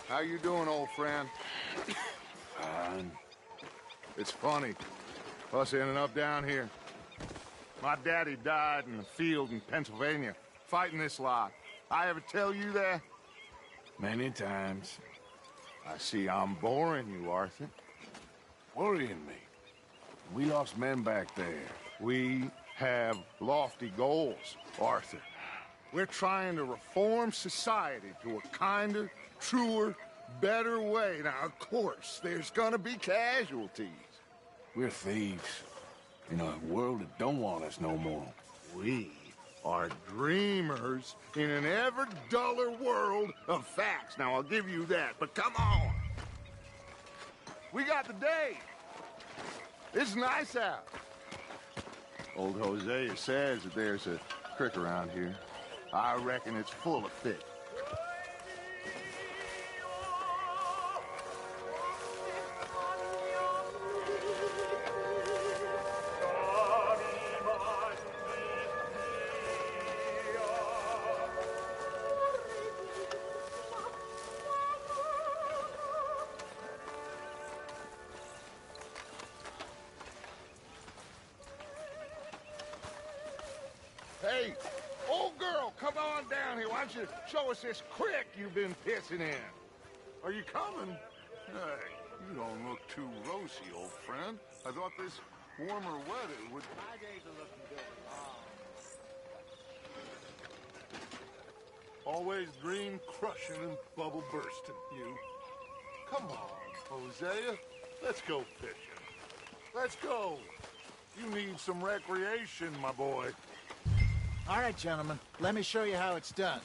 How you doing, old friend? It's funny, us ending up down here. My daddy died in the field in Pennsylvania, fighting this lot. I ever tell you that? Many times. I see I'm boring you, Arthur. Worrying me. We lost men back there. We have lofty goals, Arthur. We're trying to reform society to a kinder, truer, better way. Now, of course, there's gonna be casualties. We're thieves. In a world that don't want us no more. We are dreamers in an ever duller world of facts. Now, I'll give you that, but come on. We got the day. It's nice out. Old Hosea says that there's a creek around here. I reckon it's full of fish. Hey, old girl, come on down here. Why don't you show us this creek you've been pissing in? Are you coming? Hey, you don't look too rosy, old friend. I thought this warmer weather would... My days are looking good. Always dream crushing and bubble bursting, you. Come on, Hosea. Let's go fishing. Let's go. You need some recreation, my boy. All right, gentlemen, let me show you how it's done.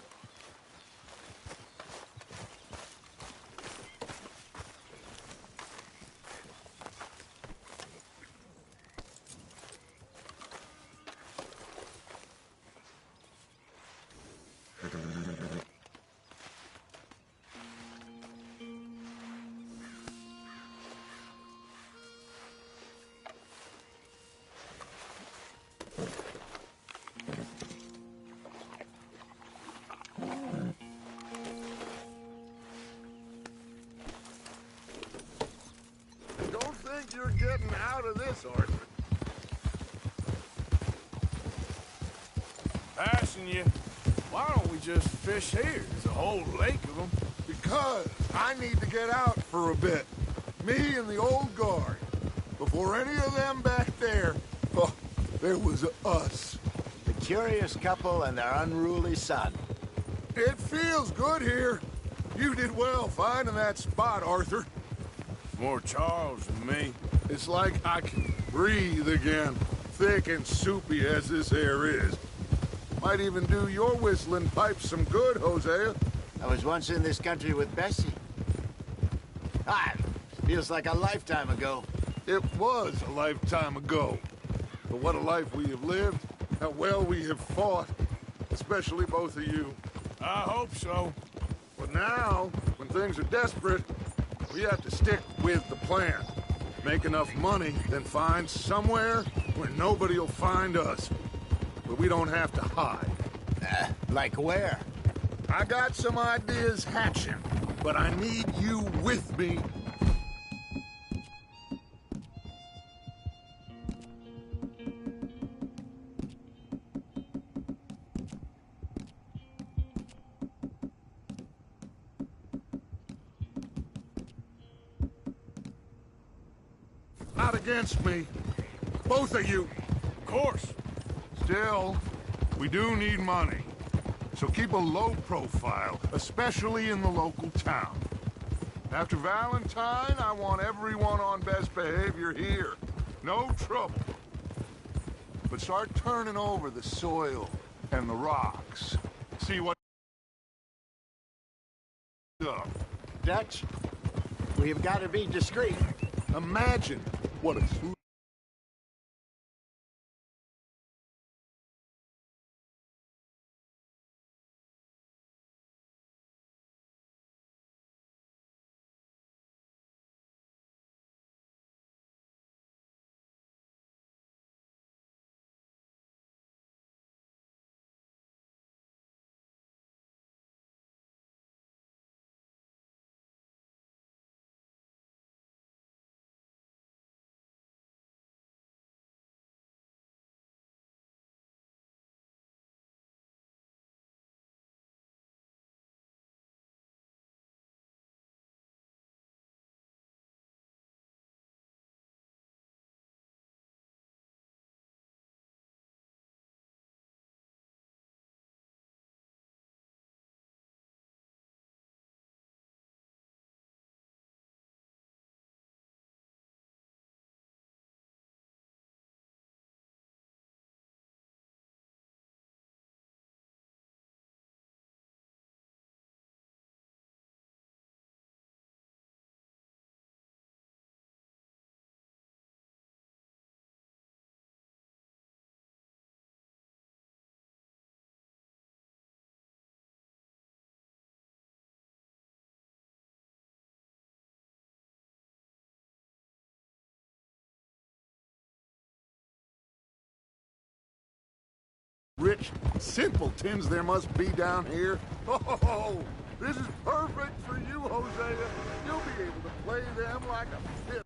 You're getting out of this, Arthur. Passing you. Why don't we just fish here? There's a whole lake of them. Because I need to get out for a bit. Me and the old guard. Before any of them back there, oh, there was us. The curious couple and their unruly son. It feels good here. You did well finding that spot, Arthur. More Charles than me. It's like I can breathe again, thick and soupy as this air is. Might even do your whistling pipes some good, Hosea. I was once in this country with Bessie. Feels like a lifetime ago. It was a lifetime ago. But what a life we have lived, how well we have fought, especially both of you. I hope so. But now, when things are desperate, we have to stick with the plan. Make enough money, then find somewhere where nobody will find us. Where we don't have to hide. Like where? I got some ideas hatching, but I need you with me. Not against me. Both of you. Of course. Still, we do need money. So keep a low profile, especially in the local town. After Valentine, I want everyone on best behavior here. No trouble. But start turning over the soil and the rocks. See what... Dutch, we've got to be discreet. Imagine what a rich simpletons there must be down here. Oh, this is perfect for you, Hosea. You'll be able to play them like a fiddle.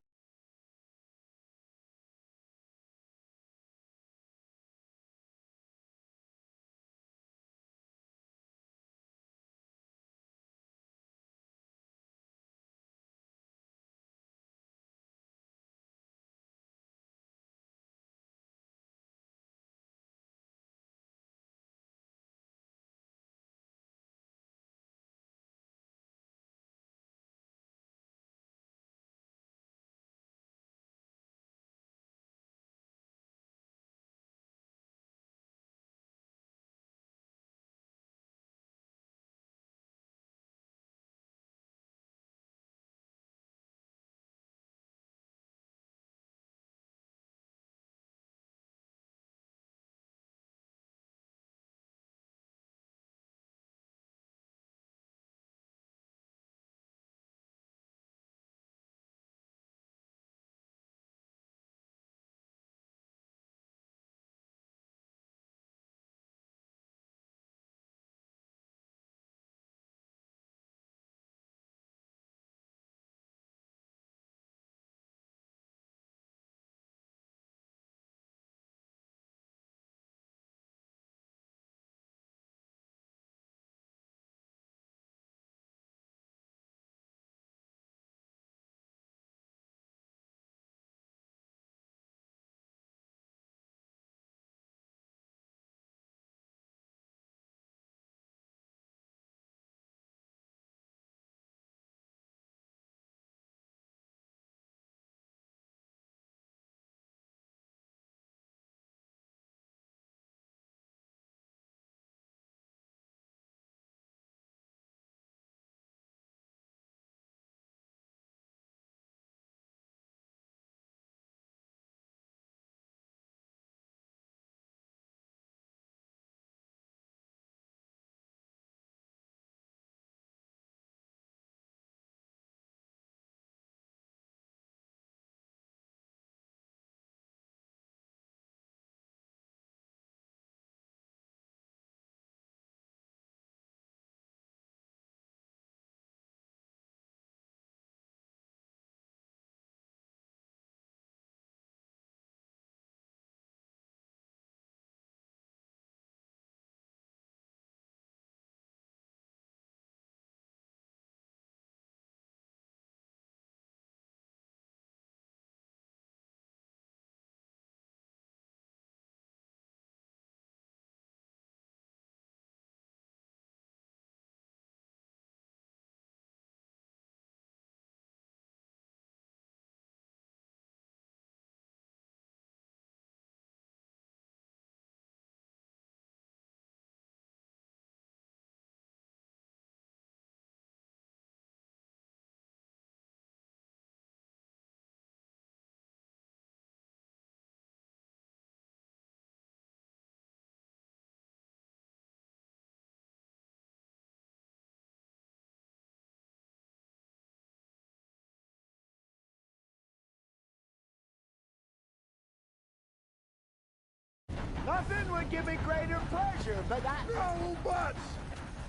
Nothing would give me greater pleasure, but No buts!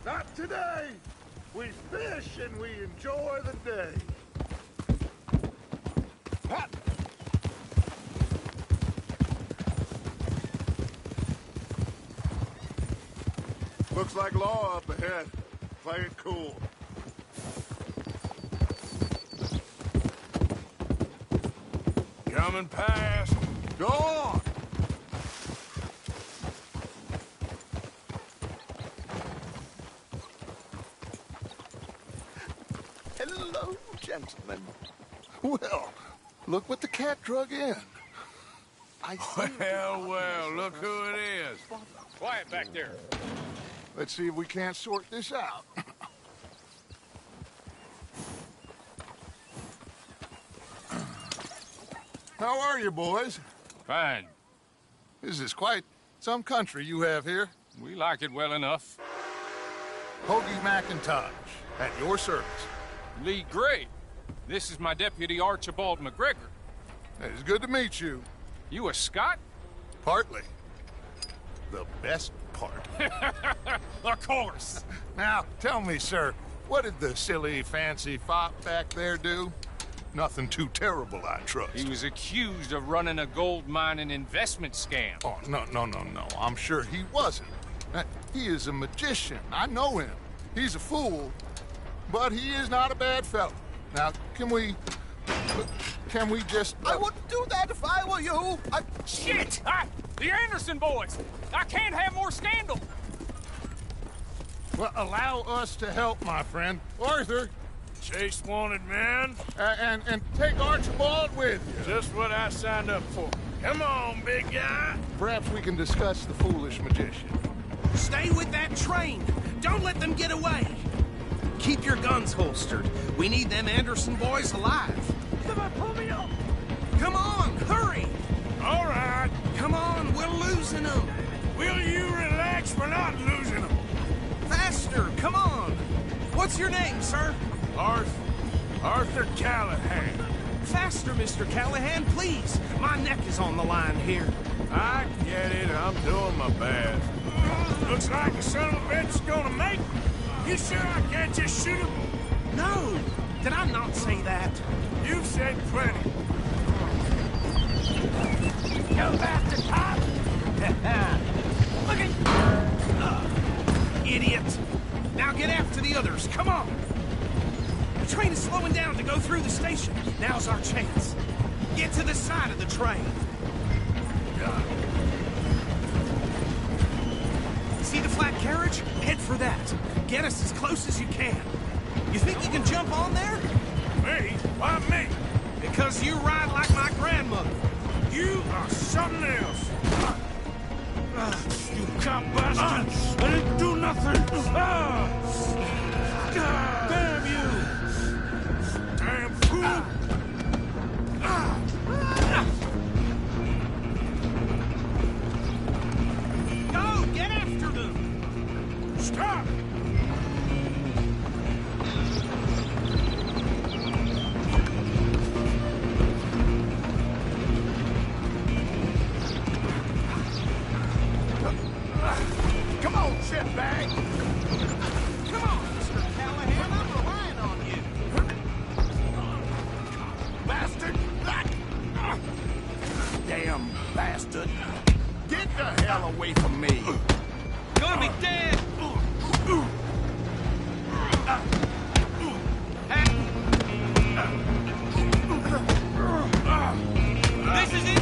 Not today! We fish and we enjoy the day. Pat! Looks like law up ahead. Play it cool. Coming past. Go on! hello, gentlemen. Well, look what the cat drug in. Well, look who it is. Quiet back there. Let's see if we can't sort this out. How are you, boys? Fine. This is quite some country you have here. We like it well enough. Hoagie McIntosh, at your service. Lee Gray. This is my deputy Archibald McGregor. It's good to meet you. You a Scot? Partly. the best part. Of course. Now, tell me, sir, what did the silly, fancy fop back there do? Nothing too terrible, I trust. He was accused of running a gold mining investment scam. Oh, no. I'm sure he wasn't. He is a magician. I know him. He's a fool, but he is not a bad fellow. Now, can we just... I wouldn't do that if I were you. Shit! The Anderson boys! I can't have more scandal! Well, allow us to help, my friend. Arthur, Chase wanted man. and take Archibald with you. Just what I signed up for. Come on, big guy. Perhaps we can discuss the foolish magician. Stay with that train. Don't let them get away. Keep your guns holstered. We need them Anderson boys alive. Come on, pull me up. Come on, hurry. All right. Come on, we're losing them. Will you relax? We're not losing them. Faster, come on. What's your name, sir? Arthur Callahan. Faster, Mr. Callahan, please. My neck is on the line here. I get it. I'm doing my best. Looks like the son of a bitch is gonna make it. You sure I can't just shoot him? No, did I not say that? You've said plenty. You bastard cop! Look at... idiot! Now get after the others, come on! The train is slowing down to go through the station. Now's our chance. Get to the side of the train. See the flat carriage? Head for that. Get us as close as you can. You think you can jump on there? Me? Why me? Because you ride like my grandmother. You are something else. You cop bastard! I didn't do nothing! Damn you! Damn fool! Go! Get after them! Stop! Come on, shitbag! Come on, Mr. Callahan, I'm relying on you. Bastard! Damn bastard! Get the hell away from me! Gonna be dead! This is it!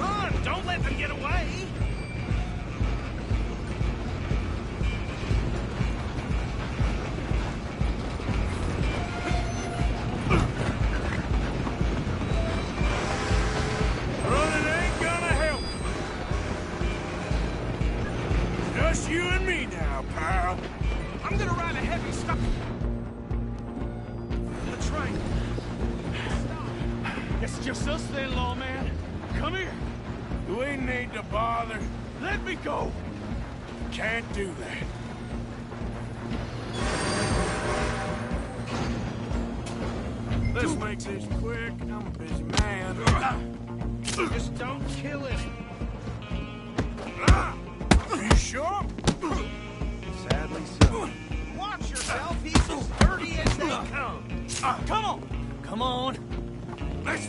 Run! Don't let them get away! Running ain't gonna help. Just you and me now, pal. I'm gonna ride a heavy stop. The train. It's just us then, lawman. Come here. We need to bother. Let me go. Can't do that. Let's make this quick. I'm a busy man. Just don't kill it. Are you sure? Sadly so. Watch yourself. He's as dirty as they come. Come on. Come on. Let's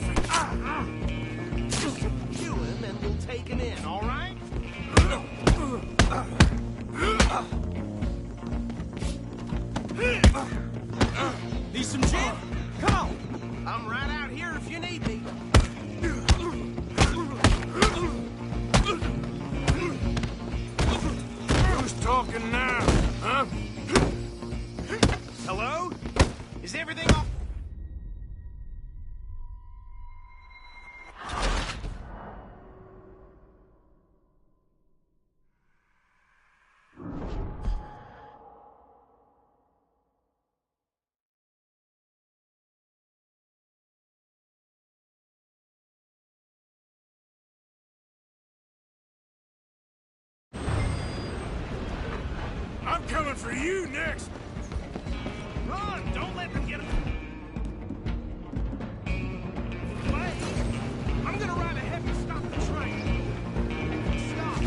Just kill him and we'll take him in, all right? Need some gin? Come on. I'm right out here if you need me. Who's talking now, huh? Hello? Is everything all... one for you next. Run! Don't let them get him. Wait! I'm gonna ride ahead and stop the train. Stop!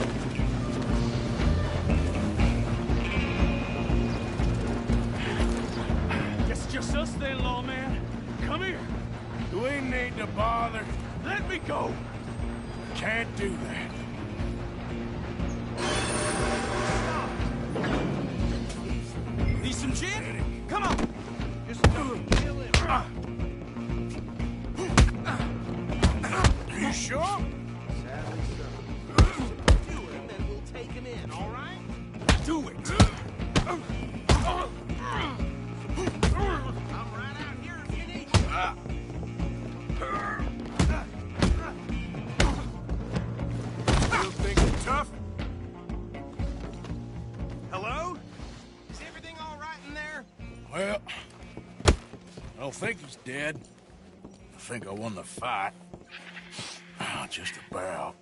Guess it's just us then, lawman. Come here. Do we need to bother? Let me go. Can't do that. Need some gin? Come on! Just kill him. You sure? Sadly so. Do him, and we'll take him in, all right? Do it. I'm right out here if you need me. You think you're tough? Hello? Is everything all right in there? Well, I don't think he's dead. I think I won the fight. Just about.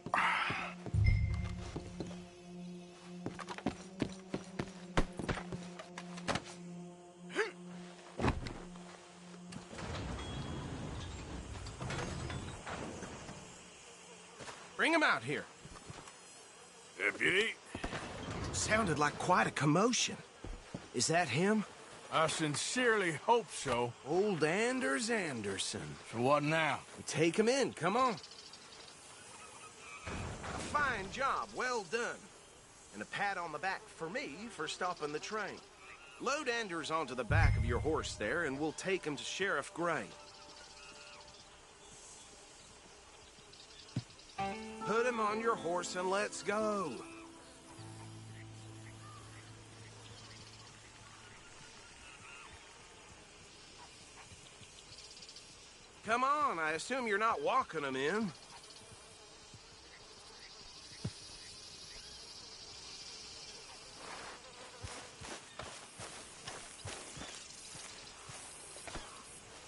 Bring him out here. Deputy, Sounded like quite a commotion. Is that him? I sincerely hope so. Old Anders Anderson. So what now? Take him in, come on. A fine job, well done. And a pat on the back for me for stopping the train. Load Anders onto the back of your horse there, and we'll take him to Sheriff Gray. Put him on your horse and let's go. Come on, I assume you're not walking him in.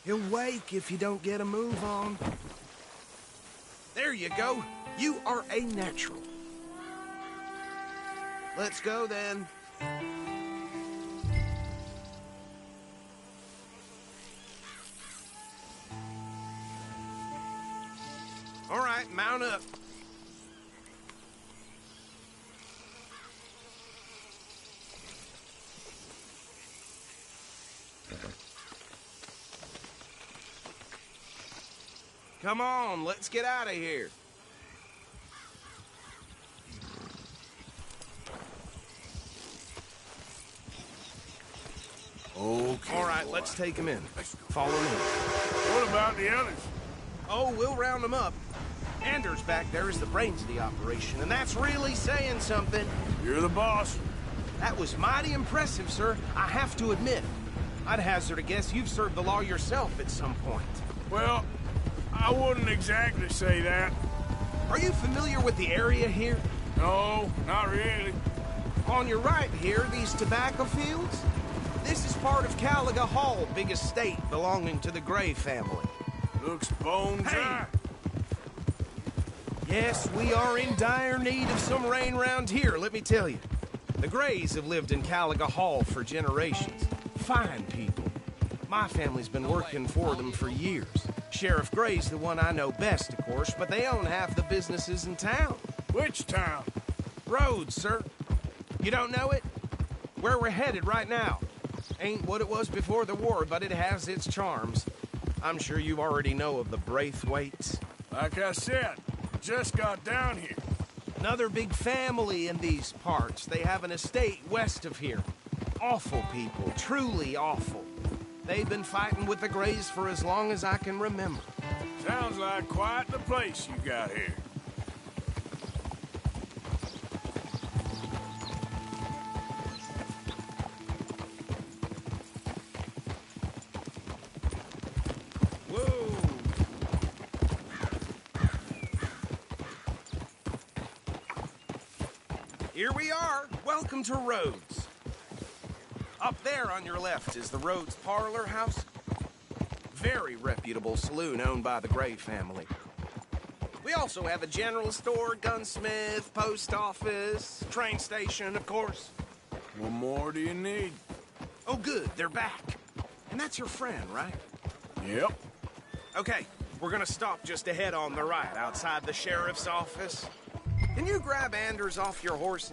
He'll wake if you don't get a move on. There you go. You are a natural. Let's go then. All right, mount up. Come on, let's get out of here. Okay. All right, let's take him in. Follow me. What about the others? Oh, we'll round them up. Anders back there is the brains of the operation, and that's really saying something. You're the boss. That was mighty impressive, sir. I have to admit. I'd hazard a guess you've served the law yourself at some point. Well, I wouldn't exactly say that. Are you familiar with the area here? No, not really. On your right here, these tobacco fields? This is part of Caliga Hall, big estate belonging to the Gray family. Looks bone dry. Yes, we are in dire need of some rain round here, let me tell you. The Grays have lived in Caliga Hall for generations. Fine people. My family's been working for them for years. Sheriff Gray's the one I know best, of course, but they own half the businesses in town. Which town? Rhodes, sir. You don't know it? Where we're headed right now. Ain't what it was before the war, but it has its charms. I'm sure you already know of the Braithwaites. Like I said, just got down here. Another big family in these parts. They have an estate west of here. Awful people, truly awful. They've been fighting with the Grays for as long as I can remember. Sounds like quite the place you got here. Whoa! Here we are. Welcome to Rhodes. Up there on your left is the Rhodes Parlor House. Very reputable saloon owned by the Gray family. We also have a general store, gunsmith, post office, train station, of course. What more do you need? Oh, good, they're back. And that's your friend, right? Yep. Okay, we're gonna stop just ahead on the right, outside the sheriff's office. Can you grab Anders off your horse?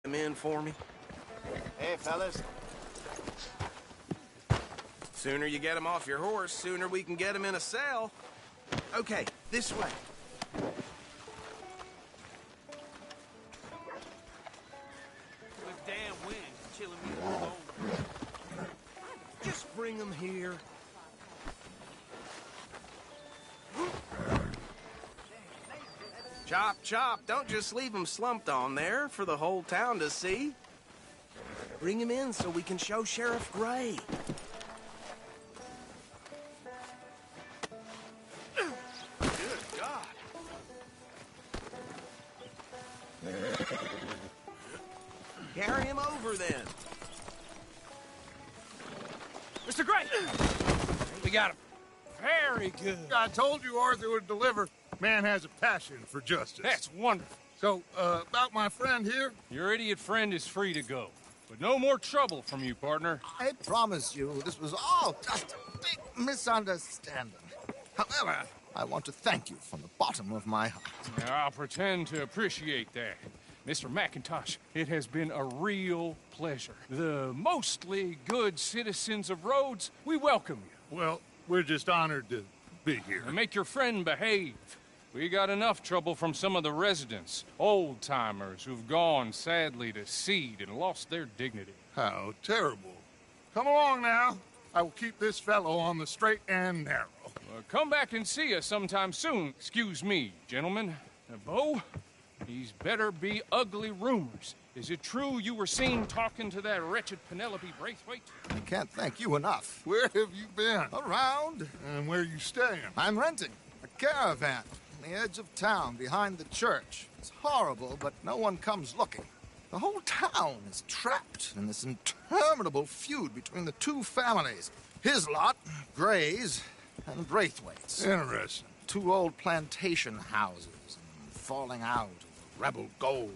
Them in for me? Hey, fellas. Sooner you get him off your horse, sooner we can get him in a cell. Okay, this way. This damn wind is chilling me to the bone. Just bring him here. Chop, chop. Don't just leave him slumped on there for the whole town to see. Bring him in so we can show Sheriff Gray. Good God. Carry him over then. Mr. Gray! We got him. Very good. I told you Arthur would deliver. Man has a passion for justice. That's wonderful. So, about my friend here? Your idiot friend is free to go. But no more trouble from you, partner. I promise you, this was all just a big misunderstanding. However, I want to thank you from the bottom of my heart. Now, I'll pretend to appreciate that. Mr. McIntosh, it has been a real pleasure. The mostly good citizens of Rhodes, we welcome you. Well, we're just honored to be here. And make your friend behave. We got enough trouble from some of the residents, old-timers who've gone, sadly, to seed and lost their dignity. How terrible. Come along now. I will keep this fellow on the straight and narrow. Come back and see us sometime soon. Excuse me, gentlemen. Bo, these better be ugly rumors. Is it true you were seen talking to that wretched Penelope Braithwaite? I can't thank you enough. Where have you been? Around, And where you staying? I'm renting a caravan on the edge of town behind the church. It's horrible, but no one comes looking. The whole town is trapped in this interminable feud between the two families. His lot, Gray's, and Braithwaite's. Interesting. Two old plantation houses, and falling out of rebel gold,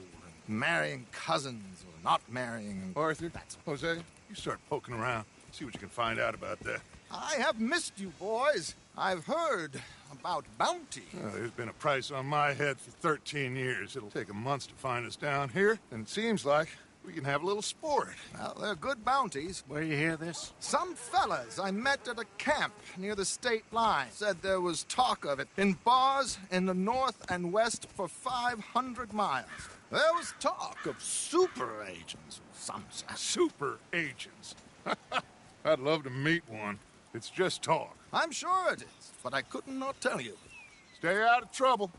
and marrying cousins or not marrying. Arthur, That's Jose, you start poking around. See what you can find out about that. I have missed you, boys. I've heard about bounty. There's been a price on my head for 13 years. It'll take a month to find us down here, and it seems like we can have a little sport. Well, they're good bounties. Where you hear this? Some fellas I met at a camp near the state line said there was talk of it in bars in the north and west for 500 miles. There was talk of super agents or some such. Super agents. I'd love to meet one. It's just talk. I'm sure it is, but I couldn't not tell you. Stay out of trouble.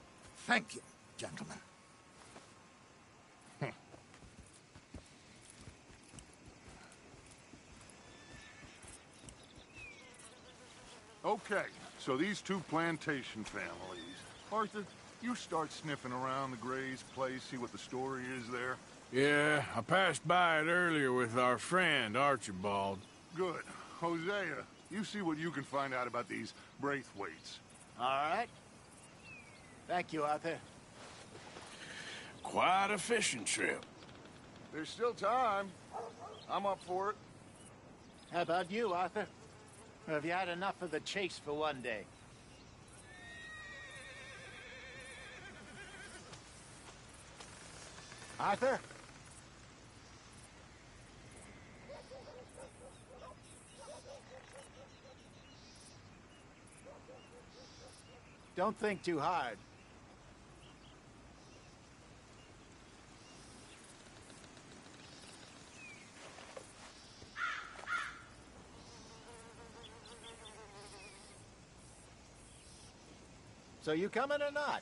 Thank you, gentlemen. Okay, so these two plantation families. Arthur, you start sniffing around the Gray's place, see what the story is there. Yeah, I passed by it earlier with our friend, Archibald. Good. Hosea, you see what you can find out about these Braithwaites. All right. Thank you, Arthur. Quite a fishing trip. There's still time. I'm up for it. How about you, Arthur? Or have you had enough of the chase for one day? Arthur? Don't think too hard. So you coming or not?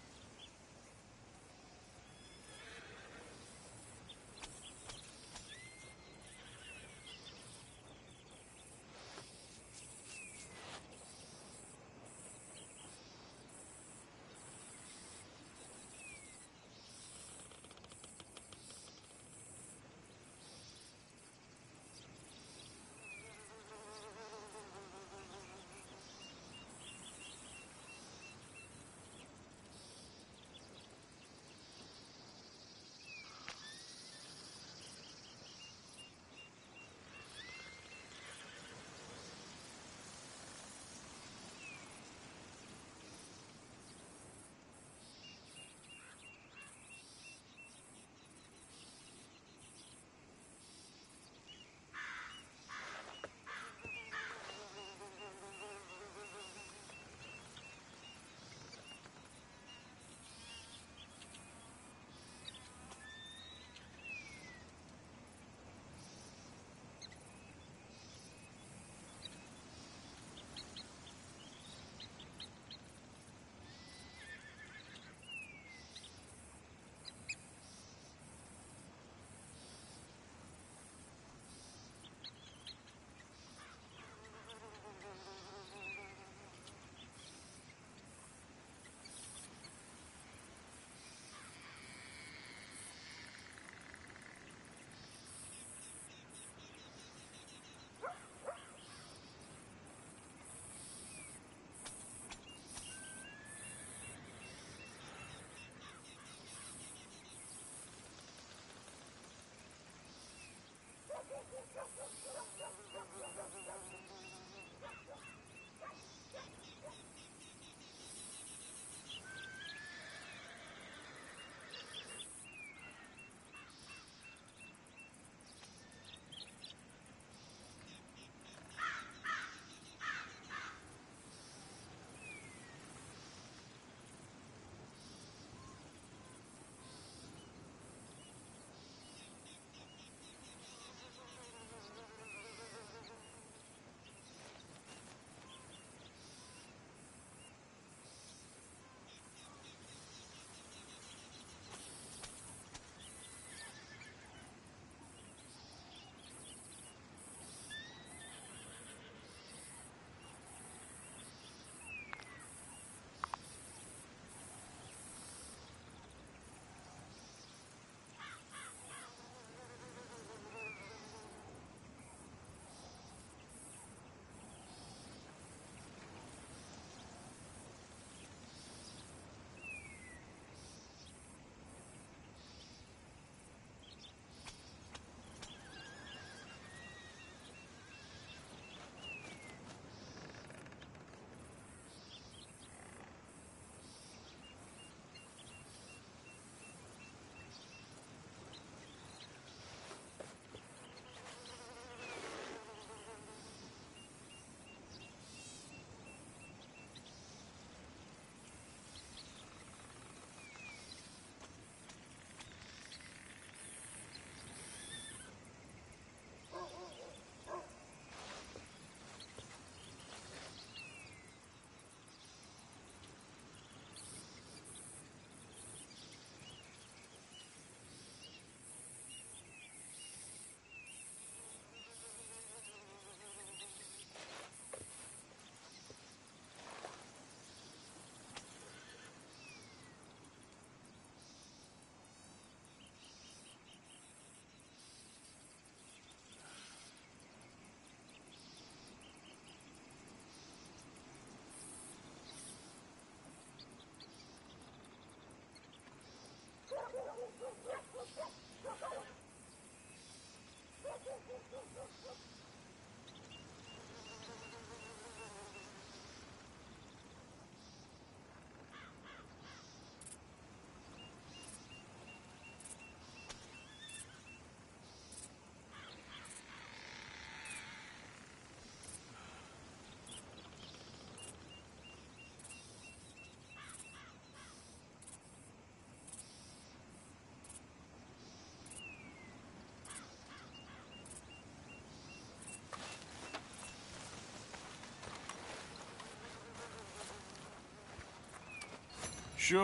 Sure,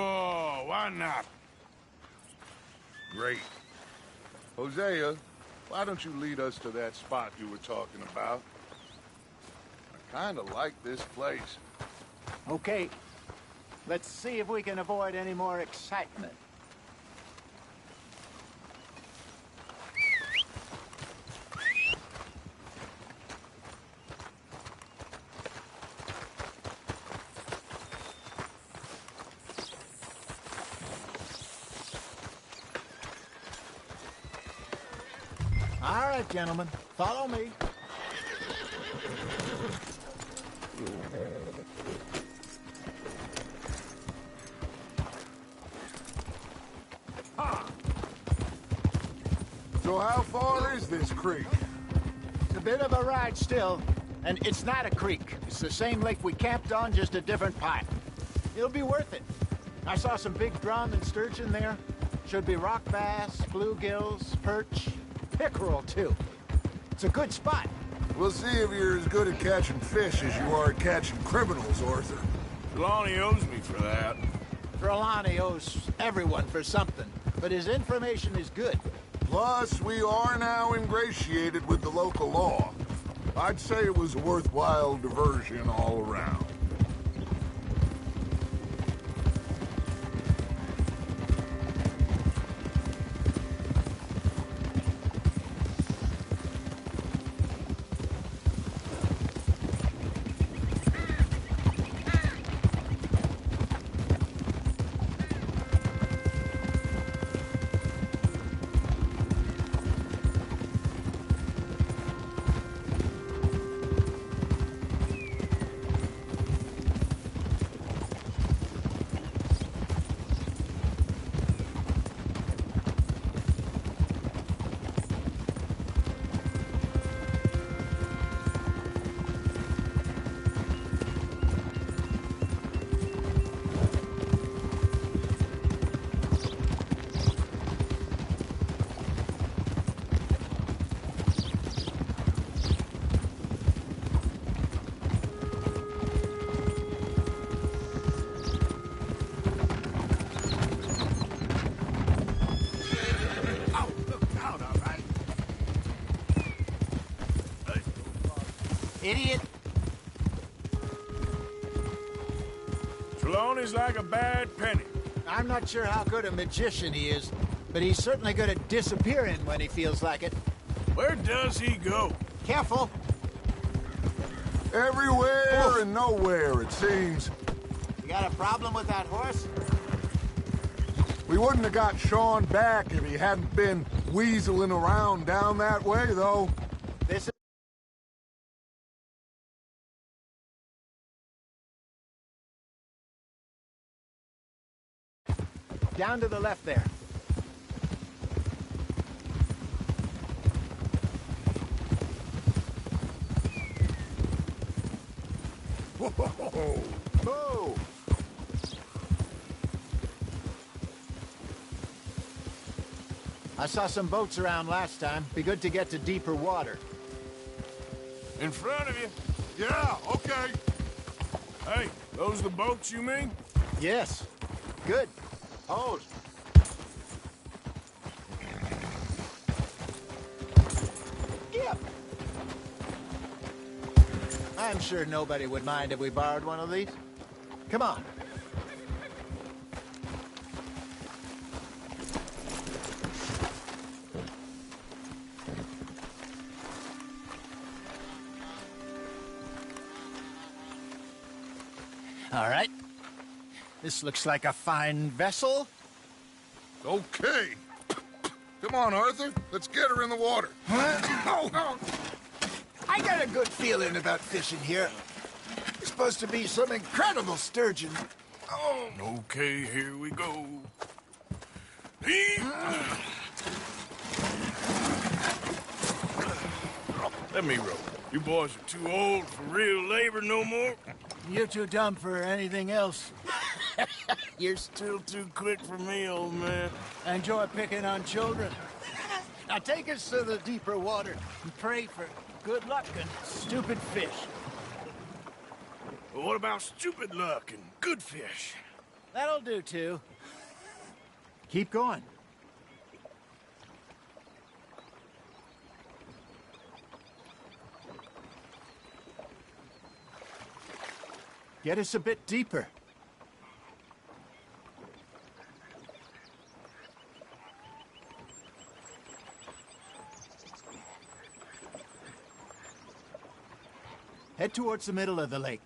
why not? Great. Hosea, why don't you lead us to that spot you were talking about? I kinda like this place. Okay. Let's see if we can avoid any more excitement. All right, gentlemen, follow me. So how far is this creek? It's a bit of a ride still, and it's not a creek. It's the same lake we camped on, just a different pipe. It'll be worth it. I saw some big drum and sturgeon there. Should be rock bass, bluegills, perch, pickerel, too. It's a good spot. We'll see if you're as good at catching fish as you are at catching criminals, Arthur. Trelawney owes me for that. Trelawney owes everyone for something, but his information is good. Plus, we are now ingratiated with the local law. I'd say it was a worthwhile diversion all around. Idiot! Trelawney's like a bad penny. I'm not sure how good a magician he is, but he's certainly good at disappearing when he feels like it. Where does he go? Careful! Everywhere and nowhere, it seems. You got a problem with that horse? We wouldn't have got Sean back if he hadn't been weaseling around down that way, though. This is... Down to the left there. Whoa! Whoa! I saw some boats around last time. Be good to get to deeper water. In front of you. Yeah, okay. Hey, those the boats you mean? Yes. Good. Hold. Yep. I'm sure nobody would mind if we borrowed one of these. Come on. All right. This looks like a fine vessel. Okay. Come on, Arthur. Let's get her in the water. Oh. I got a good feeling about fishing here. It's supposed to be some incredible sturgeon. Oh. Okay, here we go. Let me row. You boys are too old for real labor no more. You're too dumb for anything else. You're still too quick for me, old man. I enjoy picking on children. Now take us to the deeper water and pray for good luck and stupid fish. Well, what about stupid luck and good fish? That'll do, too. Keep going. Get us a bit deeper. Head towards the middle of the lake.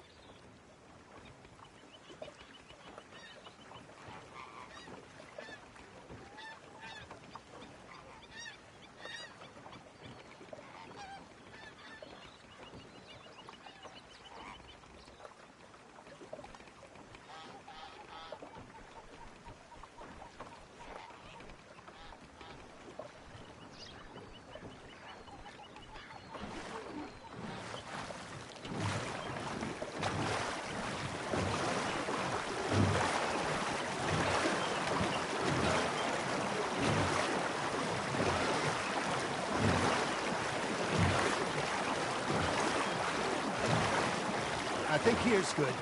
I think here's good.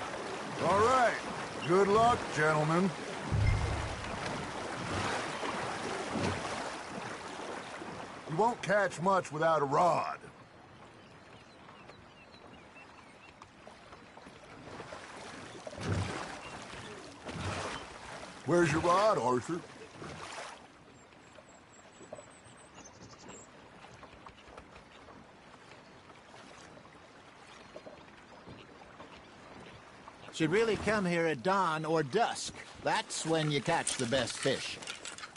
All right. Good luck, gentlemen. You won't catch much without a rod. Where's your rod, Arthur? Should really come here at dawn or dusk. That's when you catch the best fish.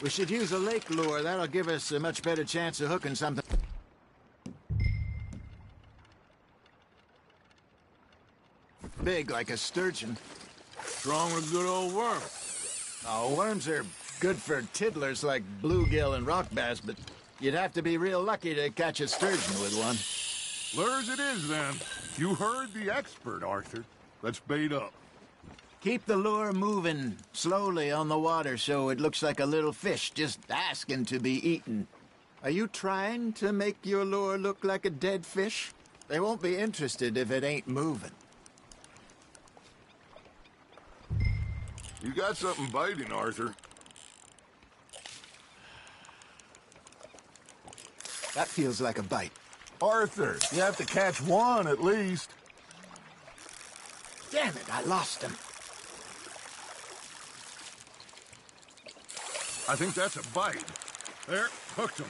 We should use a lake lure. That'll give us a much better chance of hooking something. Big, like a sturgeon. Strong with good old worm. Oh, worms are good for tiddlers like bluegill and rock bass, but you'd have to be real lucky to catch a sturgeon with one. Lures it is, then. You heard the expert, Arthur. Let's bait up. Keep the lure moving slowly on the water so it looks like a little fish just asking to be eaten. Are you trying to make your lure look like a dead fish? They won't be interested if it ain't moving. You got something biting, Arthur. That feels like a bite. Arthur, you have to catch one at least. Damn it, I lost him. I think that's a bite. There, hooked him.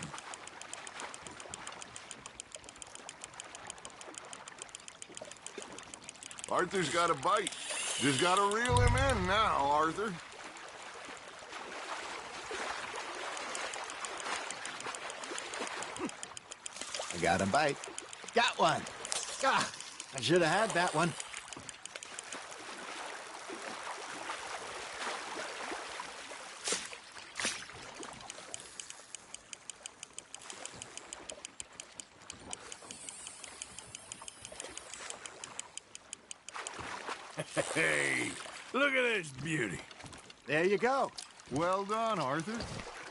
Arthur's got a bite. Just gotta reel him in now, Arthur. I got a bite. Got one. Ah, I should have had that one. Hey, look at this beauty. There you go. Well done, Arthur.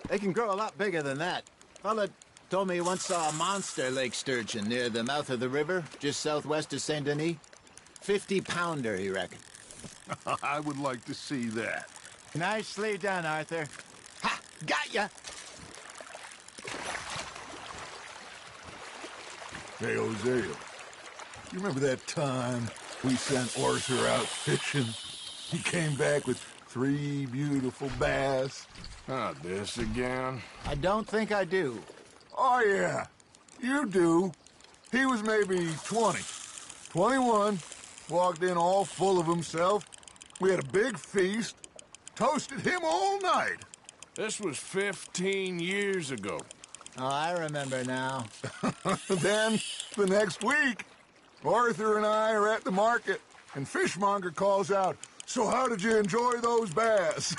They can grow a lot bigger than that. Fella told me he once saw a monster lake sturgeon near the mouth of the river, just southwest of Saint Denis. 50-pounder, he reckoned. I would like to see that. Nicely done, Arthur. Ha! Got ya! Hey, Hosea, you remember that time we sent Arthur out fishing? He came back with 3 beautiful bass. Not this again. I don't think I do. Oh, yeah, you do. He was maybe 20, 21, walked in all full of himself. We had a big feast, toasted him all night. This was 15 years ago. Oh, I remember now. Then, the next week, Arthur and I are at the market, and Fishmonger calls out, "So how did you enjoy those bass?"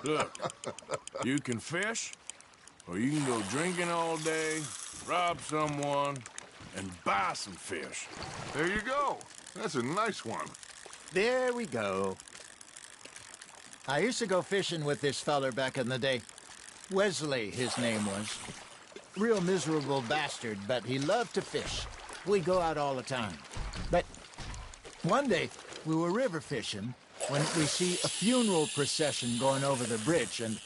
Look, you can fish, or you can go drinking all day, rob someone, and buy some fish. There you go. That's a nice one. There we go. I used to go fishing with this feller back in the day. Wesley, his name was. Real miserable bastard, but he loved to fish. We'd go out all the time. But one day, we were river fishing, when we see a funeral procession going over the bridge, and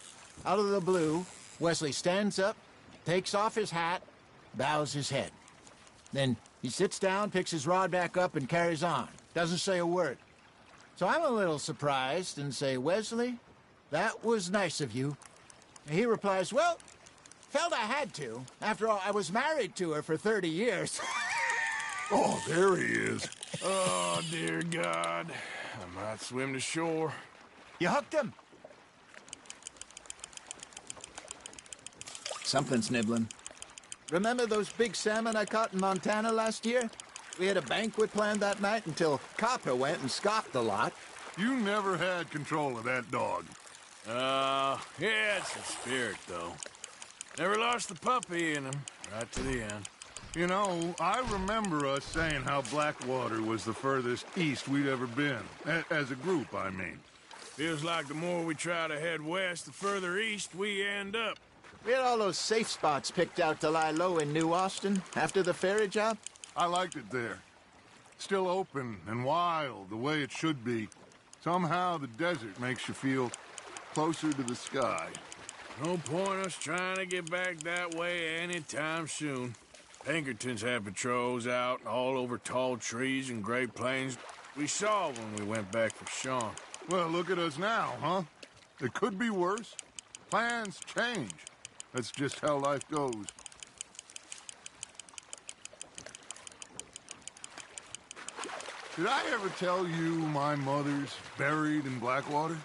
out of the blue, Wesley stands up, takes off his hat, bows his head. Then he sits down, picks his rod back up, and carries on. Doesn't say a word. So I'm a little surprised and say, Wesley, that was nice of you. And he replies, well, felt I had to. After all, I was married to her for 30 years. Oh, there he is. Oh, dear God. I might swim to shore. You hooked him. Something's nibbling. Remember those big salmon I caught in Montana last year? We had a banquet planned that night until Copper went and scoffed a lot. You never had control of that dog. Yeah, it's a spirit, though. Never lost the puppy in him, right to the end. You know, I remember us saying how Blackwater was the furthest east we'd ever been. As a group, I mean. Feels like the more we try to head west, the further east we end up. We had all those safe spots picked out to lie low in New Austin after the ferry job. I liked it there. Still open and wild, the way it should be. Somehow the desert makes you feel closer to the sky. No point us trying to get back that way anytime soon. Pinkertons had patrols out all over tall trees and Great Plains. We saw when we went back for Sean. Well, look at us now, huh? It could be worse. Plans change. That's just how life goes. Did I ever tell you my mother's buried in Blackwater?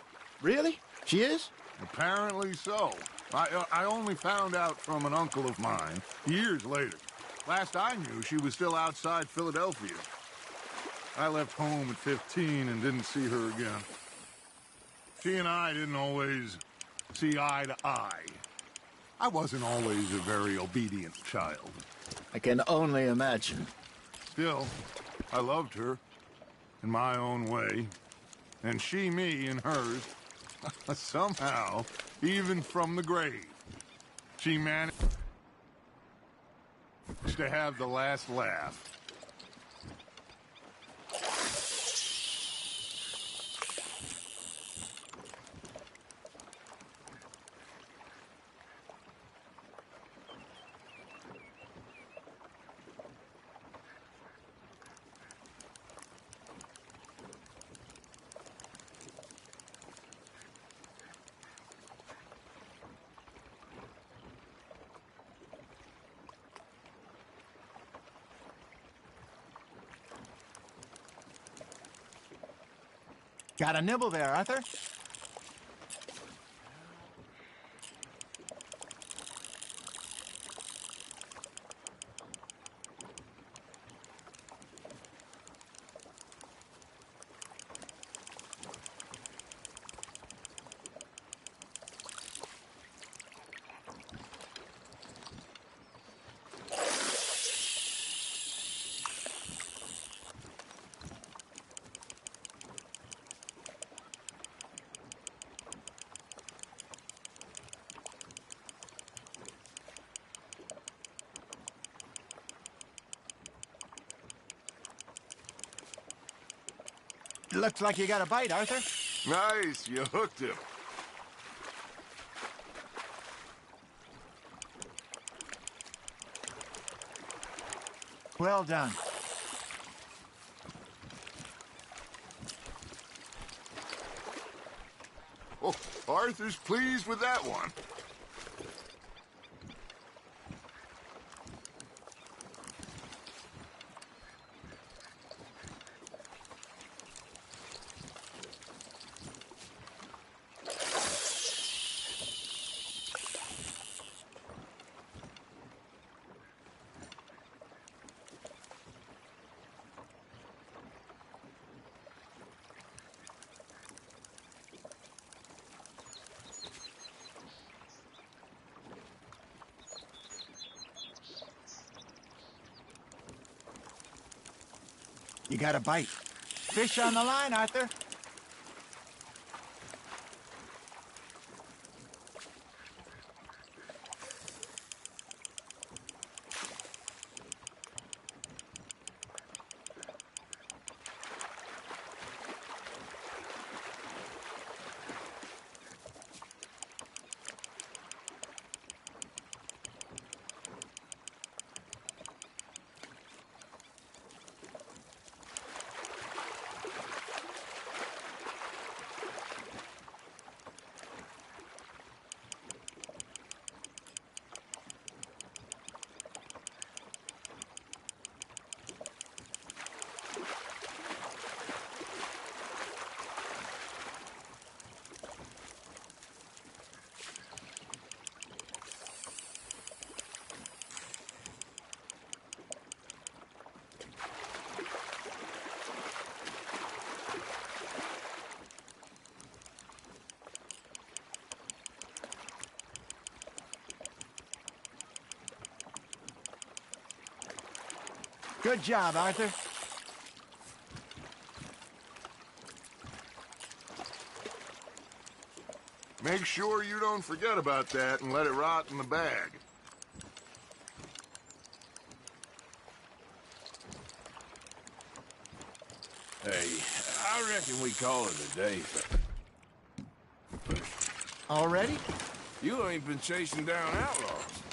Really? She is? Apparently so. I only found out from an uncle of mine years later. Last I knew, she was still outside Philadelphia. I left home at 15 and didn't see her again. She and I didn't always see eye to eye. I wasn't always a very obedient child. I can only imagine. Still, I loved her in my own way, and she me in hers. Somehow, even from the grave, she managed to have the last laugh. Got a nibble there, Arthur? Looks like you got a bite, Arthur. Nice, you hooked him. Well done. Oh, Arthur's pleased with that one. You got a bite. Fish on the line, Arthur. Good job, Arthur. Make sure you don't forget about that and let it rot in the bag. Hey, I reckon we call it a day. Already? You ain't been chasing down outlaws.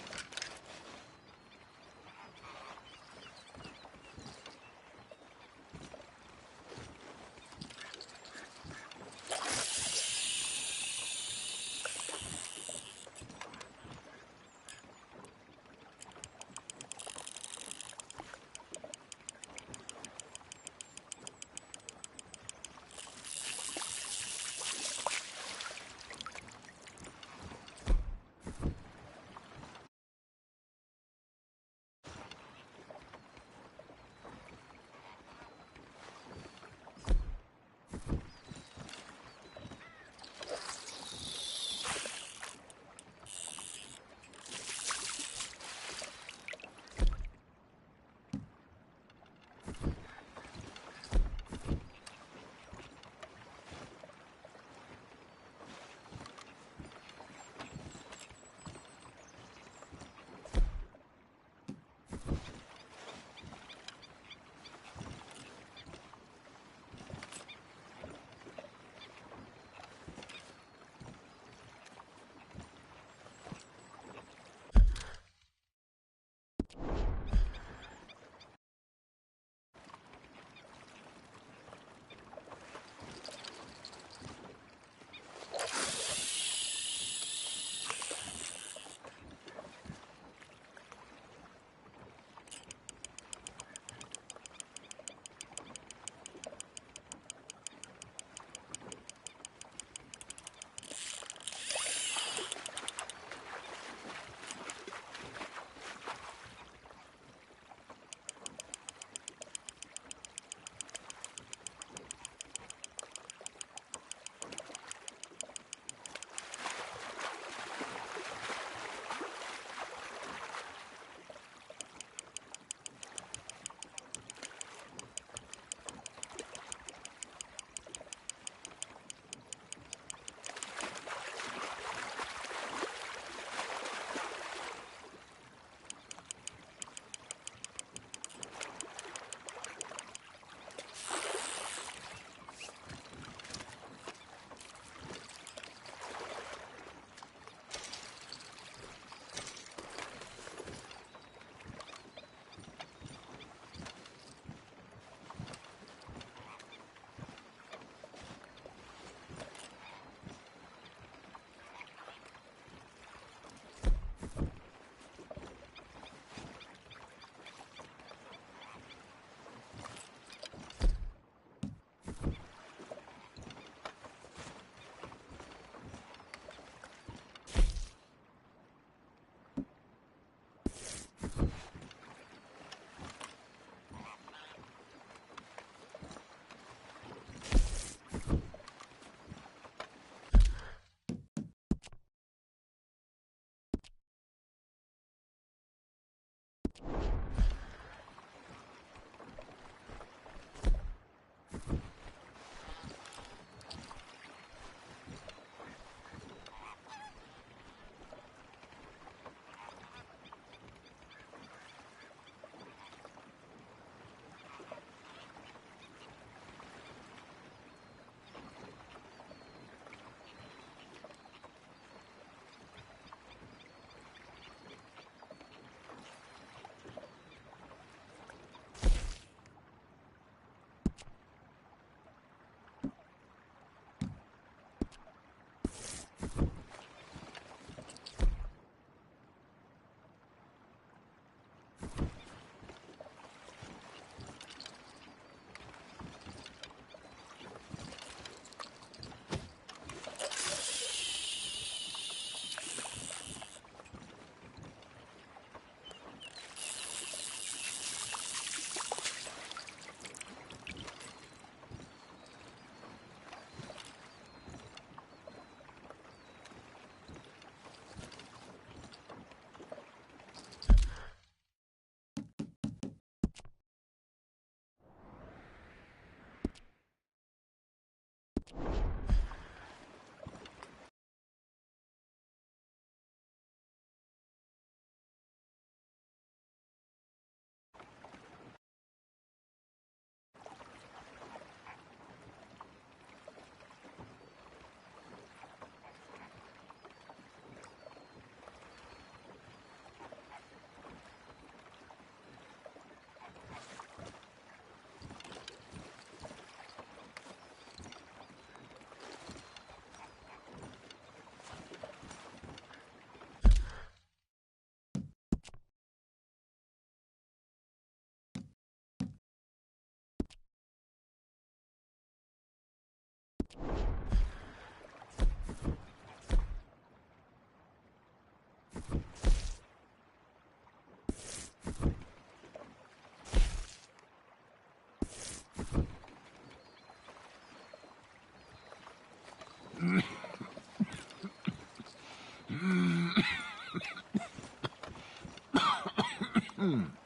Hmm.